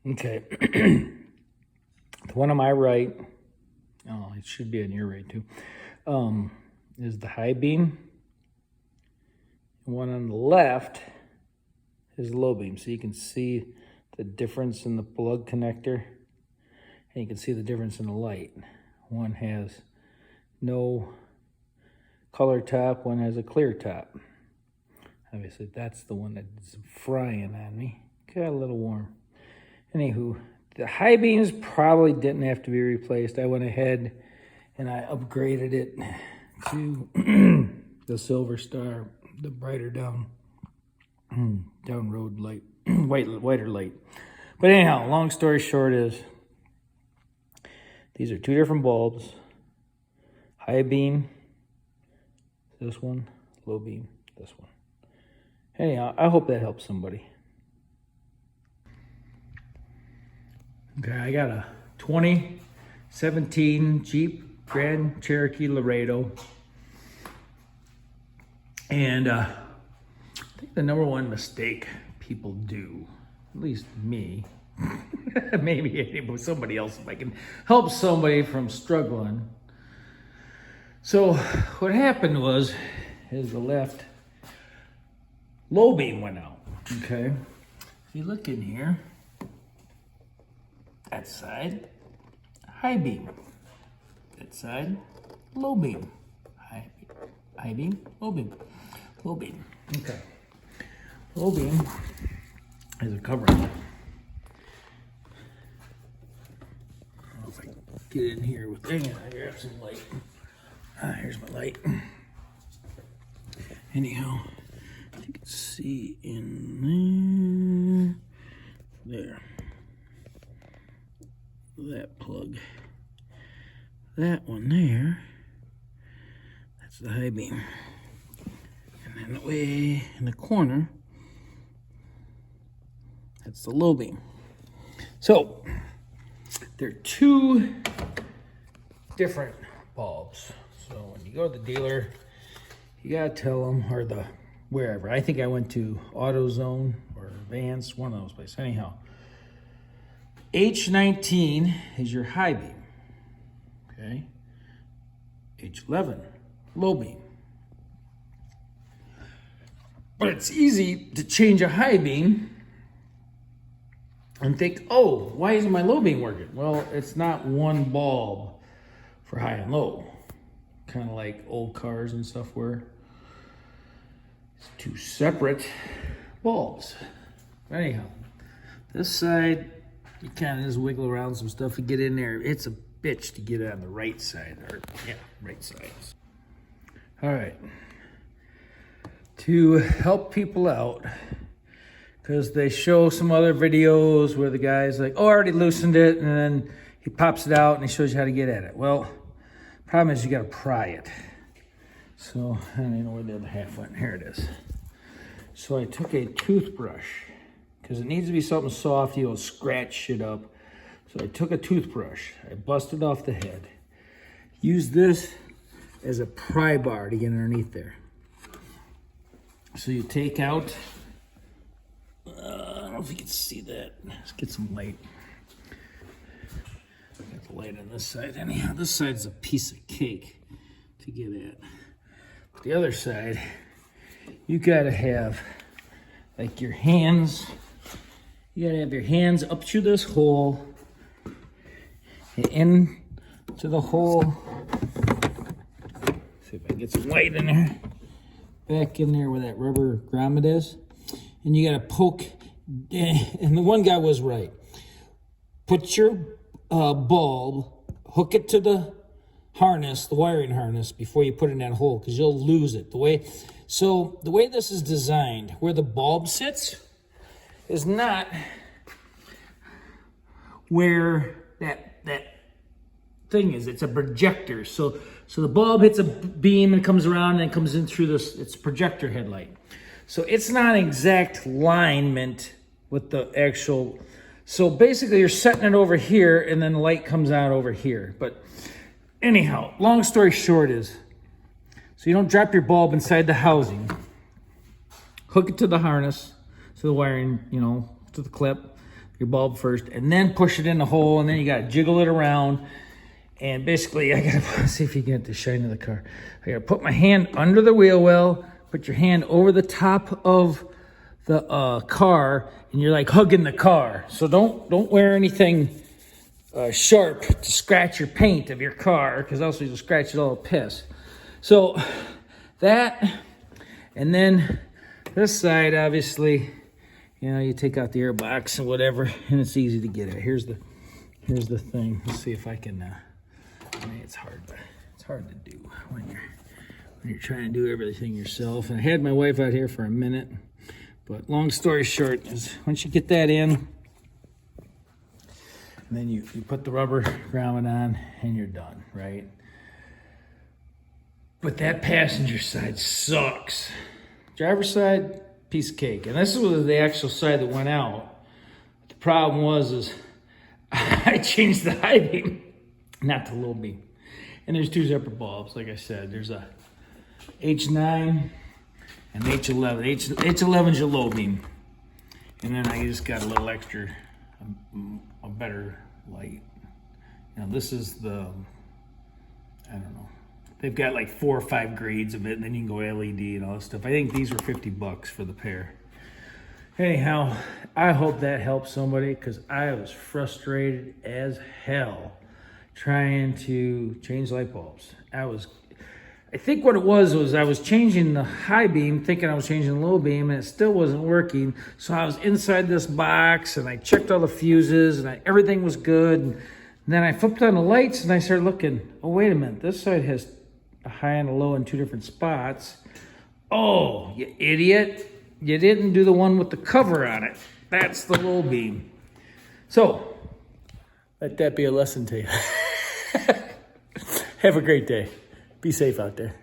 Okay. The one on my right, oh, it should be on your right too, is the high beam. The one on the left is the low beam. So you can see the difference in the plug connector, and you can see the difference in the light. One has no color top, one has a clear top. Obviously, that's the one that's frying on me. Got a little warm. Anywho, the high beams probably didn't have to be replaced. I went ahead and I upgraded it to the Silver Star, the brighter down road light, whiter light. But anyhow, long story short is these are two different bulbs. High beam, this one, low beam, this one. Anyhow, I hope that helps somebody. Okay, I got a 2017 Jeep Grand Cherokee Laredo. And I think the number one mistake people do, at least me, maybe somebody else, if I can help somebody from struggling. So what happened was, is the left low beam went out, okay? If you look in here, that side, high beam. That side, low beam. High beam, low beam. Low beam. Okay. Low beam is a cover. I don't know if I can get in here with, dang it, I grab some light. Here's my light. Anyhow, you can see in there. That plug, that one there, that's the high beam. And then way in the corner, that's the low beam. So they're two different bulbs. So when you go to the dealer, you gotta tell them, or the wherever. I think I went to AutoZone or Vance, one of those places. Anyhow, H19 is your high beam, okay? H11, low beam. But it's easy to change a high beam and think, oh, why isn't my low beam working? Well, it's not one bulb for high and low. Kind of like old cars and stuff where it's two separate bulbs. Anyhow, this side, you kind of just wiggle around some stuff to get in there. It's a bitch to get on the right side, or yeah, right side. All right. To help people out, because they show some other videos where the guy's like, oh, I already loosened it, and then he pops it out and he shows you how to get at it. Well, problem is you got to pry it. So I don't even know where the other half went. Here it is. So I took a toothbrush, because it needs to be something soft, you'll scratch shit up. So I took a toothbrush, I busted off the head, used this as a pry bar to get underneath there. So you take out, I don't know if you can see that. Let's get some light. Got the light on this side. Anyhow, this side's a piece of cake to get at. But the other side, you gotta have like your hands. You gotta have your hands up through this hole, in to the hole. See if I can get some light in there. Back in there where that rubber grommet is. And you gotta poke, and the one guy was right. Put your bulb, hook it to the harness, the wiring harness, before you put it in that hole, because you'll lose it. The way this is designed, where the bulb sits, is not where that thing is. It's a projector. So the bulb hits a beam and comes around and comes in through this. It's a projector headlight. So it's not exact alignment with the actual. So basically you're setting it over here and then the light comes out over here. But anyhow, long story short is, so you don't drop your bulb inside the housing. Hook it to the harness, to the wiring, to the clip. your bulb first, and then push it in the hole, and then you gotta jiggle it around. And basically, I gotta see if you get the shine of the car. I gotta put my hand under the wheel well, put your hand over the top of the car, and you're like hugging the car. So don't wear anything sharp to scratch your paint of your car, because else you'll scratch it all to piss. So that, and then this side, obviously, you know, you take out the air box and whatever, and it's easy to get it. Here's the thing. Let's see if I can. I mean, it's hard to do when you're trying to do everything yourself. And I had my wife out here for a minute, but long story short is once you get that in, and then you put the rubber grommet on, and you're done, right? But that passenger side sucks. Driver's side, piece of cake. And this was the actual side that went out. The problem was I changed the high beam, not the low beam. And there's two separate bulbs, like I said. There's a H9 and H11. H11's your low beam. And then I just got a little extra, a better light. Now this is the, I don't know. They've got like 4 or 5 grades of it, and then you can go LED and all that stuff. I think these were $50 for the pair. Anyhow, I hope that helps somebody, because I was frustrated as hell trying to change light bulbs. I think what it was I was changing the high beam, thinking I was changing the low beam, and it still wasn't working. So I was inside this box, and I checked all the fuses, and everything was good. And then I flipped on the lights, and I started looking, oh, wait a minute, this side has a high and a low in 2 different spots. Oh, you idiot. You didn't do the one with the cover on it. That's the low beam. So, let that be a lesson to you. Have a great day. Be safe out there.